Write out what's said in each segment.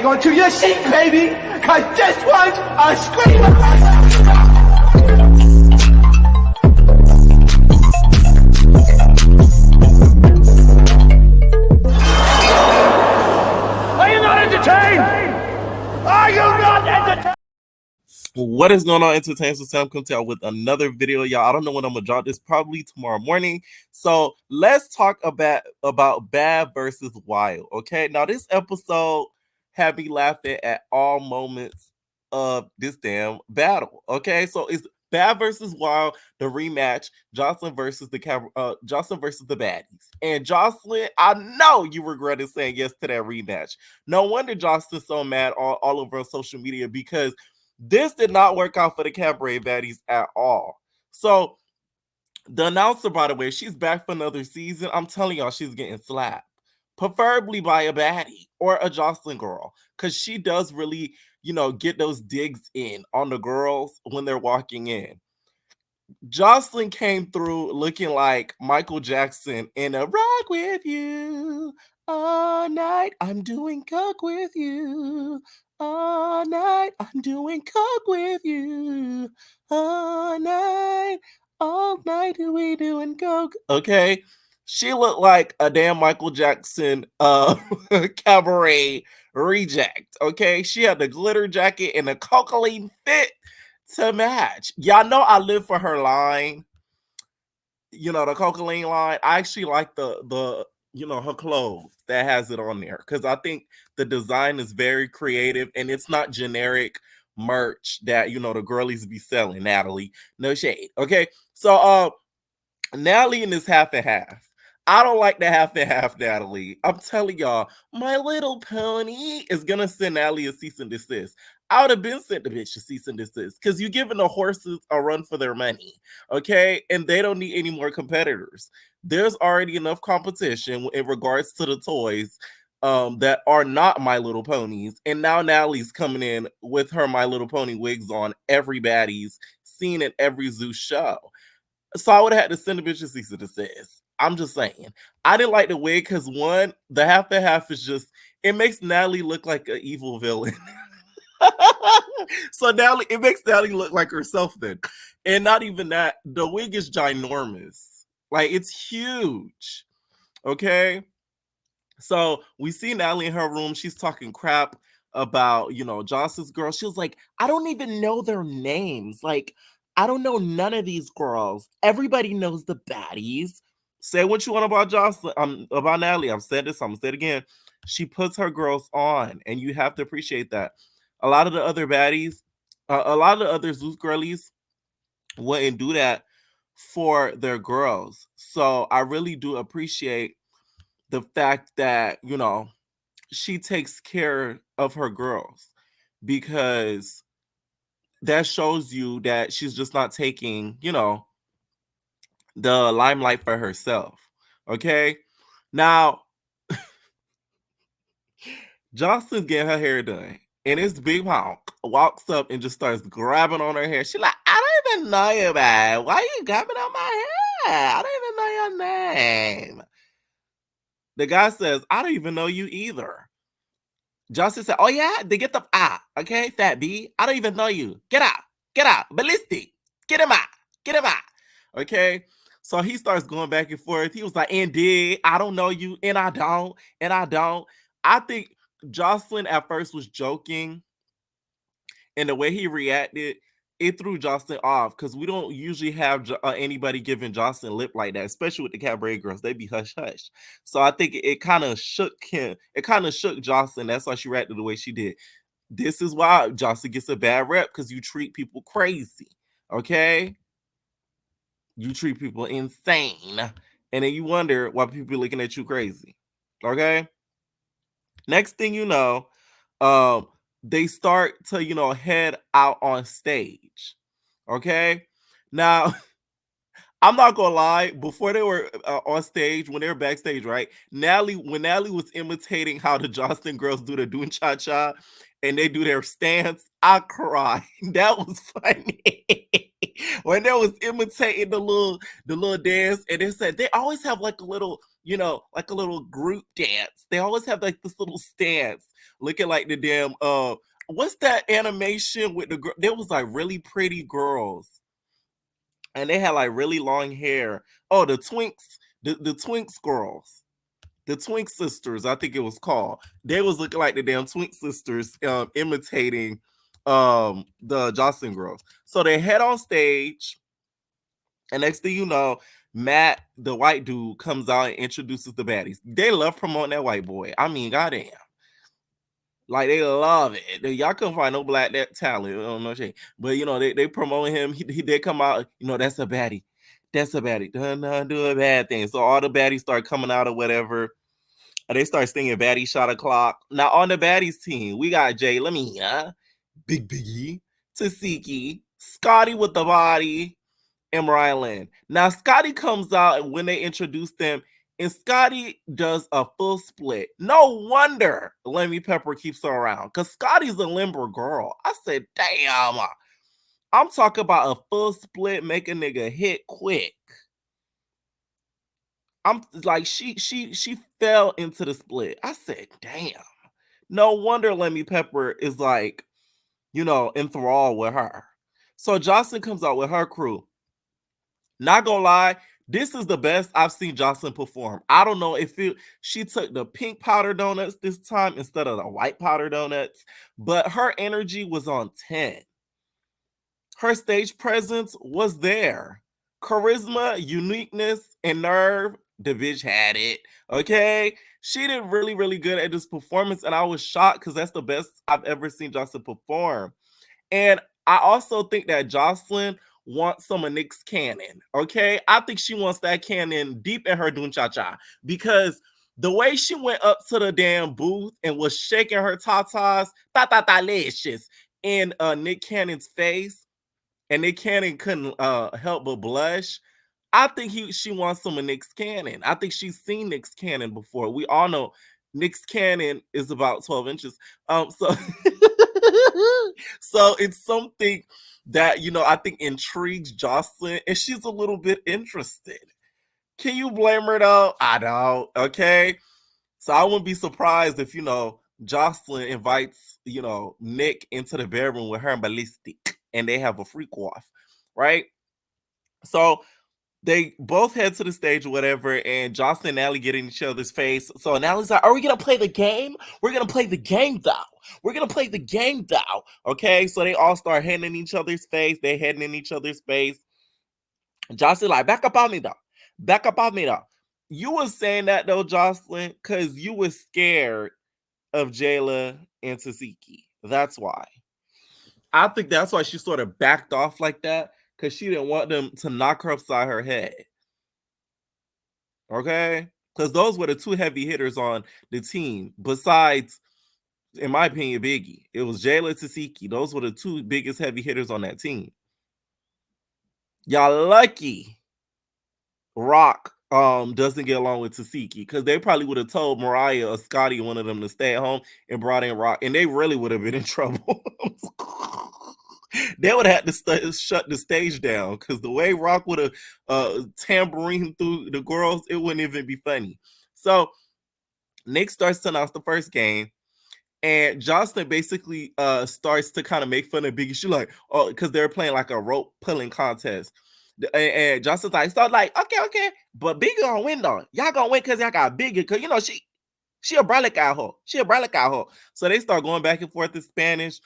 hang on to your seat, baby, cause this one's a screamer. Are you not entertained? Are you not entertained? What is going on, entertainers? So Sam comes out with another video, y'all. I don't know when I'm gonna drop this, probably tomorrow morning. So let's talk about Bad versus Wild. Okay, now this episode had me laughing at all moments of this damn battle. Okay, so it's Bad versus Wild, the rematch, Joseline versus the Joseline versus the Baddies. And Joseline, I know you regretted saying yes to that rematch. No wonder Joseline's so mad all over on social media, because this did not work out for the Cabaret Baddies at all. So the announcer, by the way, she's back for another season. I'm telling y'all, she's getting slapped, preferably by a baddie or a Joseline girl, because she does really, get those digs in on the girls when they're walking in. Joseline came through looking like Michael Jackson in a rock with you all night. I'm doing coke with you all night. I'm doing coke with you all night. All night we doing coke. Okay. She looked like a damn Michael Jackson Cabaret reject. Okay. She had the glitter jacket and the cocaine fit to match. Y'all know I live for her line. The cocaine line. I actually like the her clothes that has it on there, because I think the design is very creative and it's not generic merch that the girlies be selling. Natalie, no shade. Okay, so Natalie in this half and half. I don't like the half and half, Natalie. I'm telling y'all, My Little Pony is gonna send Natalie a cease and desist. I would have been sent the bitch to cease and desist, because you're giving the horses a run for their money, okay? And they don't need any more competitors. There's already enough competition in regards to the toys that are not My Little Ponies. And now Natalie's coming in with her My Little Pony wigs on, every baddie's seen in every zoo show. So I would have had to send the bitch a cease and desist. I'm just saying. I didn't like the wig because, one, the half and half is just, it makes Natalie look like an evil villain. So Natalie, it makes Natalie look like herself then. And not even that, the wig is ginormous. Like, it's huge. Okay? So we see Natalie in her room. She's talking crap about, Johnson's girl. She was like, I don't even know their names. Like, I don't know none of these girls. Everybody knows the baddies. Say what you want about Joseline, about Natalie. I've said this, I'm gonna say it again. She puts her girls on, and you have to appreciate that. A lot of the other baddies, a lot of the other Zeus girlies wouldn't do that for their girls. So I really do appreciate the fact that, she takes care of her girls, because that shows you that she's just not taking, the limelight for herself. Okay. Now, Johnson's getting her hair done, and this big honk walks up and just starts grabbing on her hair. She's like, I don't even know you, man. Why are you grabbing on my hair? I don't even know your name. The guy says, I don't even know you either. Johnson said, oh yeah? Then get the okay, fat B. I don't even know you. Get out. Ballistic. Get him out. Okay. So he starts going back and forth. He was like, indeed, I don't know you, and I don't. I think Joseline at first was joking, and the way he reacted, it threw Joseline off, because we don't usually have anybody giving Joseline lip like that, especially with the Cabaret girls. They be hush hush. So I think it kind of shook him. It kind of shook Joseline. That's why she reacted the way she did. This is why Joseline gets a bad rep, because you treat people crazy. Okay? You treat people insane. And then you wonder why people are looking at you crazy. Okay? Next thing you know, they start to head out on stage. Okay, now I'm not gonna lie, before they were on stage, when they were backstage, right, when Natalie was imitating how the Joseline girls do the doing cha-cha and they do their stance, I cried. That was funny. when they was imitating the little dance, and they said they always have like a little, like a little group dance. They always have like this little stance, looking like the damn what's that animation with the girl? There was like really pretty girls, and they had like really long hair. Oh, the Twinks, the Twinks girls. The Twink sisters, I think it was called. They was looking like the damn Twink sisters, imitating the Joseline girls. So they head on stage, and next thing you know, Matt, the white dude, comes out and introduces the baddies. They love promoting that white boy. I mean, goddamn. Like, they love it. Y'all couldn't find no black that talent. I don't know shit. But they promoting him. He did come out, that's a baddie. That's a baddie. Don't do a bad thing. So all the baddies start coming out or whatever. They start singing Baddie Shot O'Clock. Now on the Baddies team, we got Jay Lamia, Big Biggie, Tesehki, Scotty with the body, and Mariah Lynn. Now Scotty comes out when they introduce them, and Scotty does a full split. No wonder Lemmy Pepper keeps her around, because Scotty's a limber girl. I said, damn. I'm talking about a full split, make a nigga hit quick. I'm like, she fell into the split. I said, damn. No wonder Lemmy Pepper is like, enthralled with her. So Joseline comes out with her crew. Not gonna lie, this is the best I've seen Joseline perform. I don't know if she took the pink powder donuts this time instead of the white powder donuts, but her energy was on 10. Her stage presence was there. Charisma, uniqueness, and nerve, the bitch had it. Okay? She did really, really good at this performance, and I was shocked because that's the best I've ever seen Joseline perform. And I also think that Joseline wants some of Nick's cannon. Okay? I think she wants that cannon deep in her duncha-cha, because the way she went up to the damn booth and was shaking her tatas, ta-ta-ta-licious, in Nick Cannon's face, and Nick Cannon couldn't help but blush. I think she wants some of Nick's Cannon. I think she's seen Nick's Cannon before. We all know Nick's Cannon is about 12 inches. So so it's something that I think intrigues Joseline, and she's a little bit interested. Can you blame her though? I don't. Okay. So I wouldn't be surprised if Joseline invites Nick into the bedroom with her and Ballistic, and they have a freak off, right? So they both head to the stage or whatever, and Joseline and Allie get in each other's face. So Allie's like, are we gonna play the game? We're gonna play the game though. We're gonna play the game though. Okay, so they all start heading in each other's face. They heading in each other's face. Joseline like, back up on me though. Back up on me though. You was saying that though, Joseline, because you were scared of Jayla and Tesehki. That's why. I think that's why she sort of backed off like that, because she didn't want them to knock her upside her head. Okay? Because those were the two heavy hitters on the team. Besides, in my opinion, Biggie. It was Jayla, Tesehki. Those were the two biggest heavy hitters on that team. Y'all lucky Rock doesn't get along with Tesehki, because they probably would have told Mariah or Scotty, one of them, to stay at home and brought in Rock, and they really would have been in trouble. They would have had to shut the stage down, because the way Rock would have tambourine through the girls, it wouldn't even be funny. So Nick starts to announce the first game, and Joseline basically starts to kind of make fun of Biggie. She's like, oh, because they're playing like a rope pulling contest. And Joseline's like, start like, okay, but Biggie gonna win though. Y'all gonna win because y'all got Biggie, because she a brolic out her. She a brolic out her. So they start going back and forth in Spanish.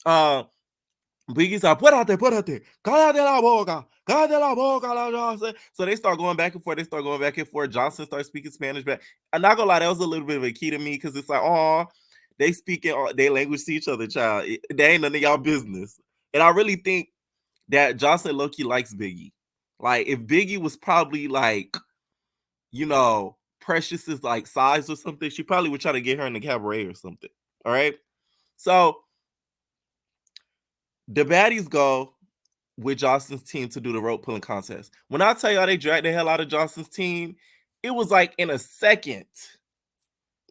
Biggie's like, párate. Cállate la boca. Cállate la boca, Joseline. So they start going back and forth. Joseline starts speaking Spanish back. I'm not gonna lie, that was a little bit of a key to me, because it's like, oh, they speaking their language to each other, child. They ain't none of y'all business. And I really think that Joseline low-key likes Biggie. Like, if Biggie was probably like, Precious's like size or something, she probably would try to get her in the cabaret or something. All right. So the baddies go with Joseline's team to do the rope pulling contest. When I tell y'all they dragged the hell out of Joseline's team, it was like in a second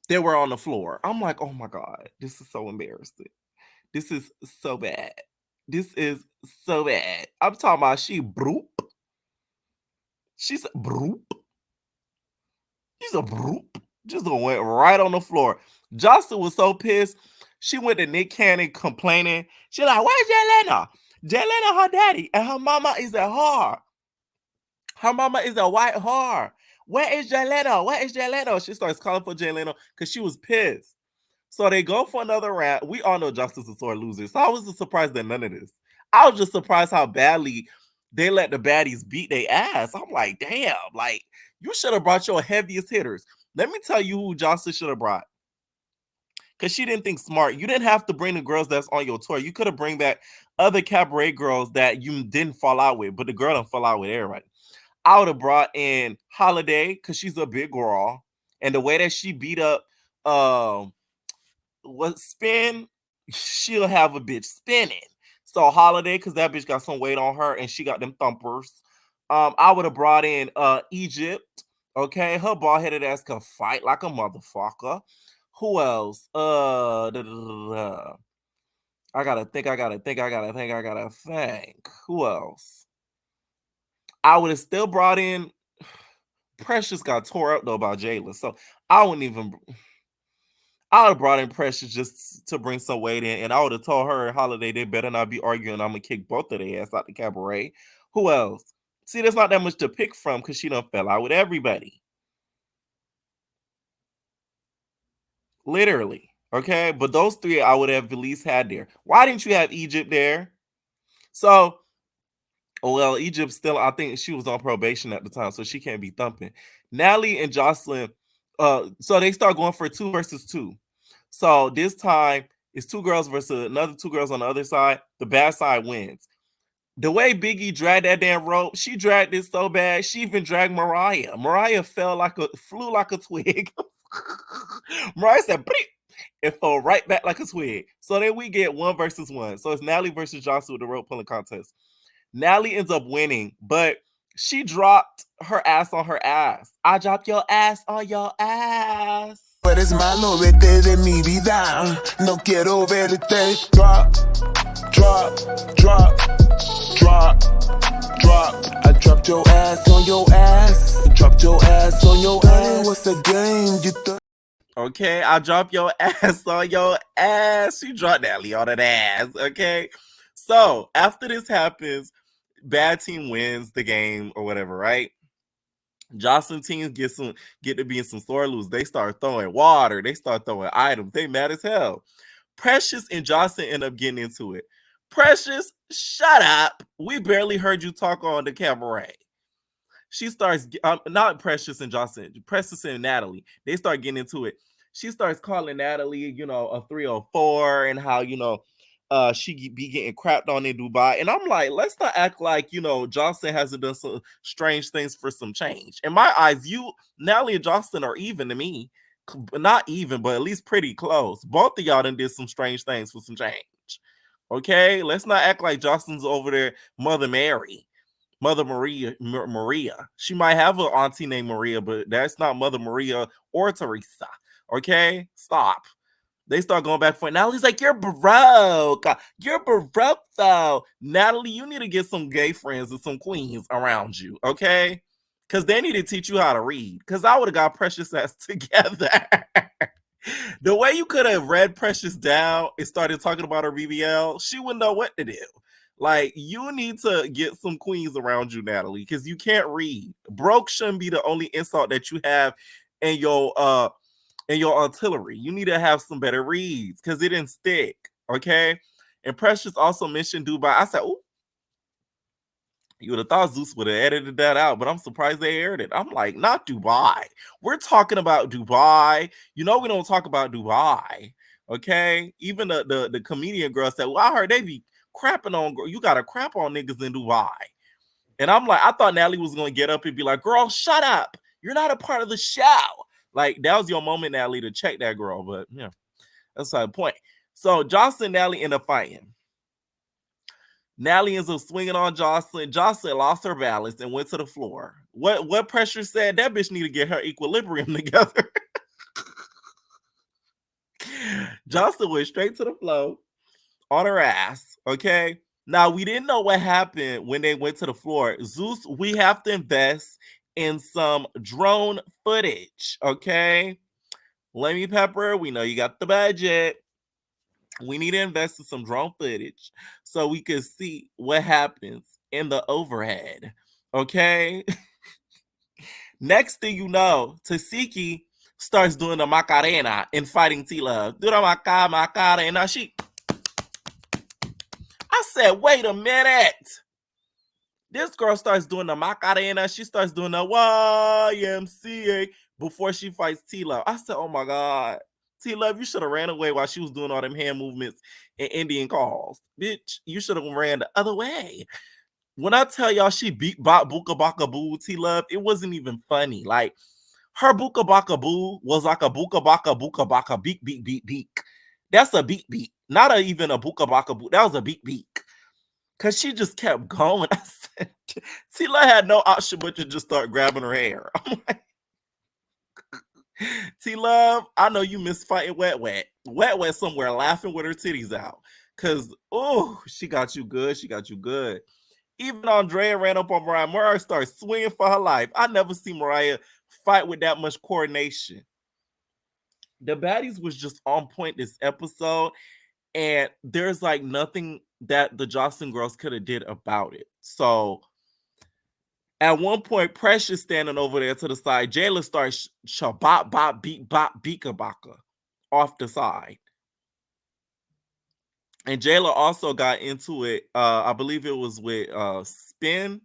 they were on the floor. I'm like, oh my God, this is so embarrassing. This is so bad. This is so bad. I'm talking about she broop. She said broop. She's a broop. Just went right on the floor. Jocelyn was so pissed. She went to Nick Cannon complaining. She like, where's Jelena? Jelena, her daddy, and her mama is a whore. Her mama is a white whore. Where is Jelena? Where is Jelena? She starts calling for Jelena because she was pissed. So they go for another round. We all know Justice is sore loser. So I wasn't surprised at none of this. I was just surprised how badly they let the baddies beat their ass. I'm like, damn, like you should have brought your heaviest hitters. Let me tell you who Justice should have brought. Because she didn't think smart. You didn't have to bring the girls that's on your tour. You could have bring back other cabaret girls that you didn't fall out with, but the girl don't fall out with everybody. I would have brought in Holiday because she's a big girl. And the way that she beat up what spin, she'll have a bitch spinning. So Holiday, because that bitch got some weight on her and she got them thumpers. I would have brought in Egypt. Okay, her bald headed ass can fight like a motherfucker. Who else? I gotta think. Who else? I would have still brought in Precious got tore up though by Jayla. So I wouldn't even I would have brought in Precious just to bring some weight in, and I would have told her and Holiday they better not be arguing. I'm gonna kick both of their ass out the cabaret. Who else? See, there's not that much to pick from because she done fell out with everybody. Literally. Okay. But those three I would have at least had there. Why didn't you have Egypt there? So, well, Egypt still, I think she was on probation at the time, so she can't be thumping. Natalie and Joseline, so they start going for 2 versus 2. So this time it's 2 girls versus another 2 girls on the other side. The bad side wins. The way Biggie dragged that damn rope, she dragged it so bad, she even dragged Mariah. Mariah flew like a twig. Mariah said, bleep, it fell right back like a twig. So then we get 1 versus 1. So it's Natalie versus Jocelyn with the rope pulling contest. Natalie ends up winning, but she dropped her ass on her ass. I dropped your ass on your ass. But it's malo, vete de mi vida. No quiero verte. Drop, drop, drop, drop, drop. I dropped your ass on your ass. Dropped your ass on your ass. What's the game? You thought. Okay, I drop your ass on your ass. She dropped Natalie on that ass. Okay. So after this happens, bad team wins the game or whatever, right? Jocelyn teams get to be in some sore lose. They start throwing water. They start throwing items. They mad as hell. Precious and Jocelyn end up getting into it. Precious, shut up. We barely heard you talk on the cabaret. She starts, not Precious and Jocelyn, Precious and Natalie. They start getting into it. She starts calling Natalie, a 304 and how, she be getting crapped on in Dubai. And I'm like, let's not act like, Jocelyn hasn't done some strange things for some change. In my eyes, Natalie and Jocelyn are even to me. Not even, but at least pretty close. Both of y'all done did some strange things for some change. Okay? Let's not act like Jocelyn's over there, Mother Maria. She might have an auntie named Maria, but that's not Mother Maria or Teresa. Okay? Stop. They start going back for it. Natalie's like, you're broke. You're broke, though. Natalie, you need to get some gay friends and some queens around you, okay? Because they need to teach you how to read. Because I would have got Precious ass together. The way you could have read Precious down and started talking about her BBL, she wouldn't know what to do. Like, you need to get some queens around you, Natalie, because you can't read. Broke shouldn't be the only insult that you have in your artillery. You need to have some better reads because it didn't stick. Okay. And Precious also mentioned Dubai. I said, oh, you would have thought Zeus would have edited that out, but I'm surprised they aired it. I'm like, not Dubai. We're talking about Dubai. We don't talk about Dubai. Okay. Even the comedian girl said, well, I heard they be crapping on, you got to crap on niggas in Dubai. And I'm like, I thought Natalie was going to get up and be like, girl, shut up. You're not a part of the show. Like, that was your moment, Natalie, to check that girl. But, that's the point. So, Jocelyn and Natalie end up fighting. Natalie ends up swinging on Jocelyn. Jocelyn lost her balance and went to the floor. What Pressure said, that bitch need to get her equilibrium together. Jocelyn went straight to the floor on her ass, okay? Now, we didn't know what happened when they went to the floor. Zeus, we have to invest in some drone footage, okay? Lemmy Pepper, we know you got the budget. We need to invest in some drone footage so we can see what happens in the overhead, okay? Next thing you know, Tesehki starts doing the Macarena and fighting T-Love. Do the Macarena. I said, wait a minute. This girl starts doing the Macarena. She starts doing the YMCA before she fights T-Love. I said, oh my God. T-Love, you should have ran away while she was doing all them hand movements and Indian calls. Bitch, you should have ran the other way. When I tell y'all she beat Bop Booka Baka Boo T-Love, it wasn't even funny. Like, her Booka Baka Boo was like a Booka Baka beak beak beak beak. That's a beak beak. Not even a Booka Baka Boo. That was a beak beak. Because she just kept going. I said, T-Love had no option but to just start grabbing her hair. I'm like, T-Love, I know you miss fighting Wet Wet. Wet Wet somewhere laughing with her titties out. Because, oh, she got you good. She got you good. Even Andrea ran up on Mariah. Mariah started swinging for her life. I never see Mariah fight with that much coordination. The Baddies was just on point this episode. And there's like nothing that the Joseline girls could have did about it. So at one point, Precious standing over there to the side. Jayla starts shabop bop beat bop beaka baka off the side. And Jayla also got into it. I believe it was with Spin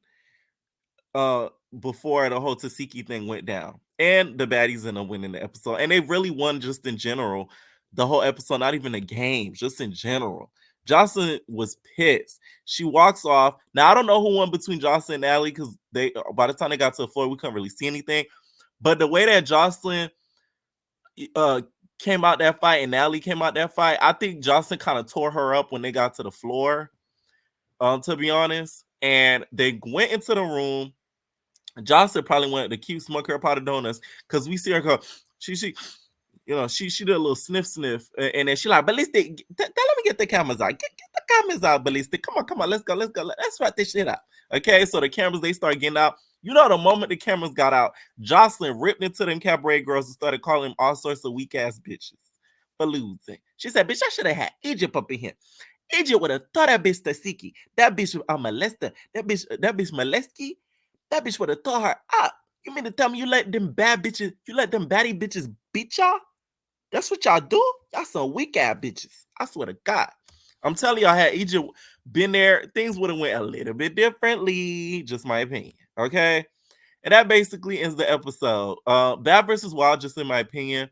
before the whole Tesehki thing went down. And the Baddies ended up winning the episode. And they really won just in general. The whole episode, not even the game, just in general. Joseline was pissed. She walks off. Now, I don't know who won between Joseline and Natalie because they, by the time they got to the floor, we couldn't really see anything. But the way that Joseline came out that fight and Natalie came out that fight, I think Joseline kind of tore her up when they got to the floor, to be honest. And they went into the room. Joseline probably wanted to keep smoking her pot of donuts because we see her go, she did a little sniff, and then she like, Ballistic, let me get the cameras out. Get the cameras out, Ballistic. Come on, let's go. Let's wrap this shit up. Okay, so the cameras, they start getting out. You know, the moment the cameras got out, Joseline ripped into them Cabaret girls and started calling them all sorts of weak-ass bitches for losing. She said, bitch, I should have had Egypt up in here. Egypt would have thought that bitch Tesehki. That bitch was a molester. That bitch Molesky. That bitch would have thought her up. You mean to tell me you let them bad bitches, you let them baddie bitches beat y'all? That's what y'all do? Y'all some weak ass bitches. I swear to God. I'm telling y'all, had Egypt been there, things would have went a little bit differently. Just my opinion. Okay. And that basically ends the episode. Bad versus Wild, just in my opinion.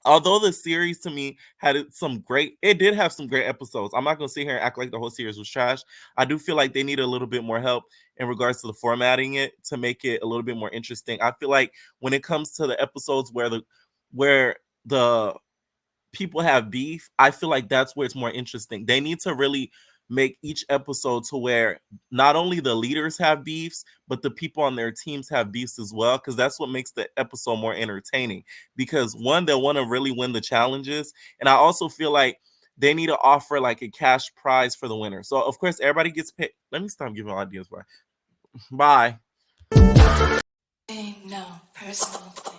Although the series to me it did have some great episodes. I'm not going to sit here and act like the whole series was trash. I do feel like they need a little bit more help in regards to the formatting it to make it a little bit more interesting. I feel like when it comes to the episodes where the people have beef, I feel like that's where it's more interesting. They need to really make each episode to where not only the leaders have beefs, but the people on their teams have beefs as well, because that's what makes the episode more entertaining. Because one, they'll want to really win the challenges, and I also feel like they need to offer like a cash prize for the winner. So of course everybody gets paid. Let me stop giving ideas. Bye. No personal thing.